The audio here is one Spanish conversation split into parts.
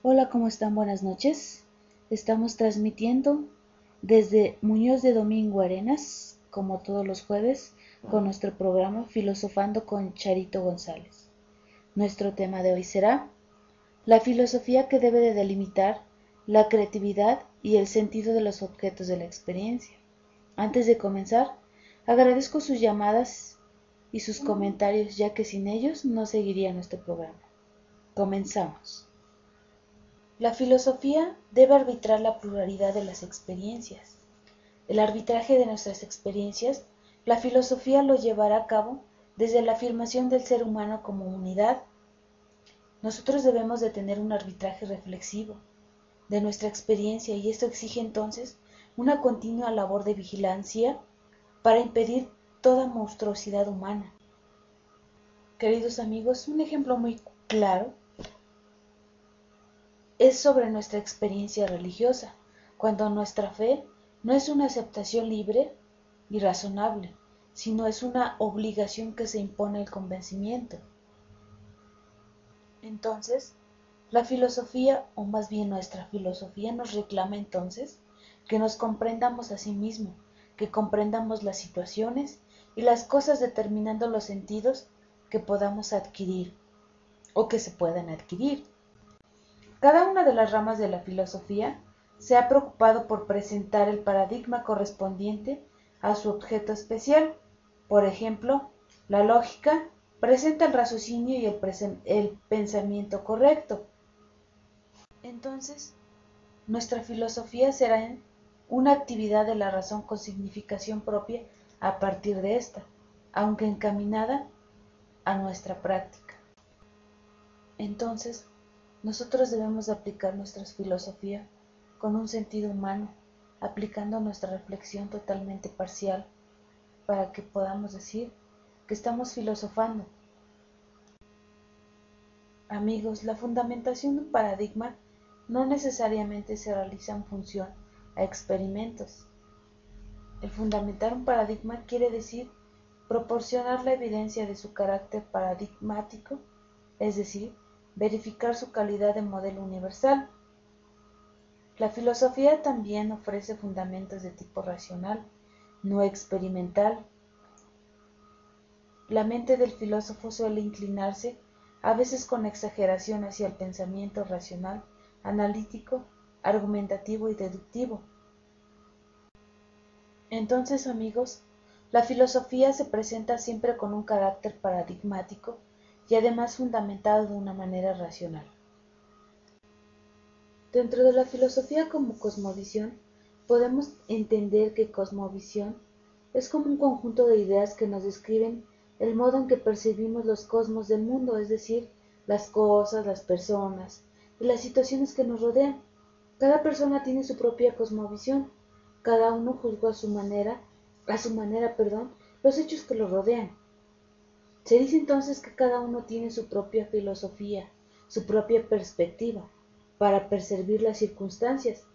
Hola, ¿cómo están? Buenas noches. Estamos transmitiendo desde Muñoz de Domingo Arenas, como todos los jueves, con nuestro programa Filosofando con Charito González. Nuestro tema de hoy será la filosofía que debe de delimitar la creatividad y el sentido de los objetos de la experiencia. Antes de comenzar, agradezco sus llamadas y sus comentarios, ya que sin ellos no seguiría nuestro programa. Comenzamos. La filosofía debe arbitrar la pluralidad de las experiencias. El arbitraje de nuestras experiencias, la filosofía lo llevará a cabo desde la afirmación del ser humano como unidad. Nosotros debemos de tener un arbitraje reflexivo de nuestra experiencia y esto exige entonces una continua labor de vigilancia para impedir toda monstruosidad humana. Queridos amigos, un ejemplo muy claro es sobre nuestra experiencia religiosa, cuando nuestra fe no es una aceptación libre y razonable, sino es una obligación que se impone el convencimiento. Entonces, la filosofía, o más bien nuestra filosofía, nos reclama entonces que nos comprendamos a sí mismos, que comprendamos las situaciones y las cosas determinando los sentidos que podamos adquirir o que se puedan adquirir. Cada una de las ramas de la filosofía se ha preocupado por presentar el paradigma correspondiente a su objeto especial. Por ejemplo, la lógica presenta el raciocinio y el pensamiento correcto. Entonces, nuestra filosofía será una actividad de la razón con significación propia a partir de esta, aunque encaminada a nuestra práctica. Entonces, nosotros debemos aplicar nuestra filosofía con un sentido humano, aplicando nuestra reflexión totalmente parcial, para que podamos decir que estamos filosofando. Amigos, la fundamentación de un paradigma no necesariamente se realiza en función a experimentos. El fundamentar un paradigma quiere decir proporcionar la evidencia de su carácter paradigmático, es decir, verificar su calidad de modelo universal. La filosofía también ofrece fundamentos de tipo racional, no experimental. La mente del filósofo suele inclinarse, a veces con exageración, hacia el pensamiento racional, analítico, argumentativo y deductivo. Entonces, amigos, la filosofía se presenta siempre con un carácter paradigmático y además fundamentado de una manera racional. Dentro de la filosofía como cosmovisión, podemos entender que cosmovisión es como un conjunto de ideas que nos describen el modo en que percibimos los cosmos del mundo, es decir, las cosas, las personas y las situaciones que nos rodean. Cada persona tiene su propia cosmovisión, cada uno juzga a su manera, los hechos que lo rodean. Se dice entonces que cada uno tiene su propia filosofía, su propia perspectiva, para percibir las circunstancias.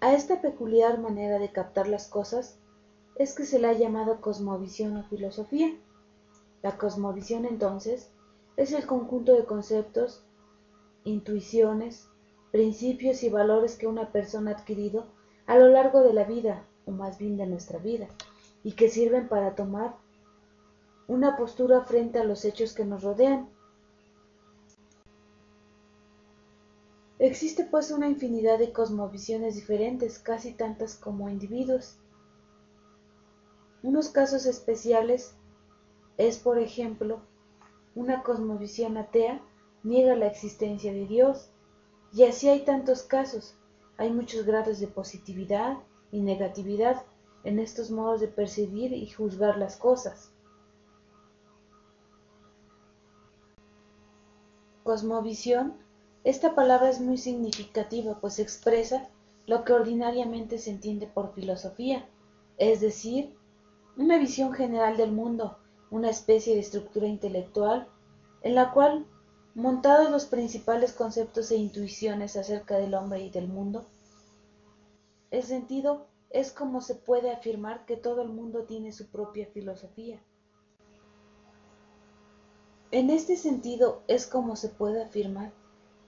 A esta peculiar manera de captar las cosas es que se le ha llamado cosmovisión o filosofía. La cosmovisión, entonces, es el conjunto de conceptos, intuiciones, principios y valores que una persona ha adquirido a lo largo de la vida, o más bien de nuestra vida, y que sirven para tomar una postura frente a los hechos que nos rodean. Existe pues una infinidad de cosmovisiones diferentes, casi tantas como individuos. Unos casos especiales es, por ejemplo, una cosmovisión atea niega la existencia de Dios, y así hay tantos casos. Hay muchos grados de positividad y negatividad en estos modos de percibir y juzgar las cosas. Cosmovisión, esta palabra es muy significativa, pues expresa lo que ordinariamente se entiende por filosofía, es decir, una visión general del mundo, una especie de estructura intelectual en la cual, montados los principales conceptos e intuiciones acerca del hombre y del mundo, el sentido es como se puede afirmar que todo el mundo tiene su propia filosofía. En este sentido es como se puede afirmar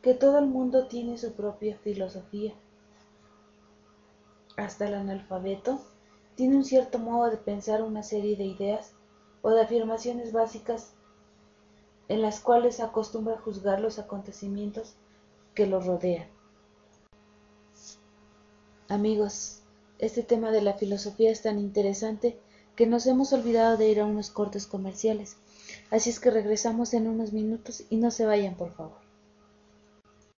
que todo el mundo tiene su propia filosofía. Hasta el analfabeto tiene un cierto modo de pensar una serie de ideas o de afirmaciones básicas en las cuales acostumbra juzgar los acontecimientos que lo rodean. Amigos, este tema de la filosofía es tan interesante que nos hemos olvidado de ir a unos cortes comerciales, así es que regresamos en unos minutos y no se vayan, por favor.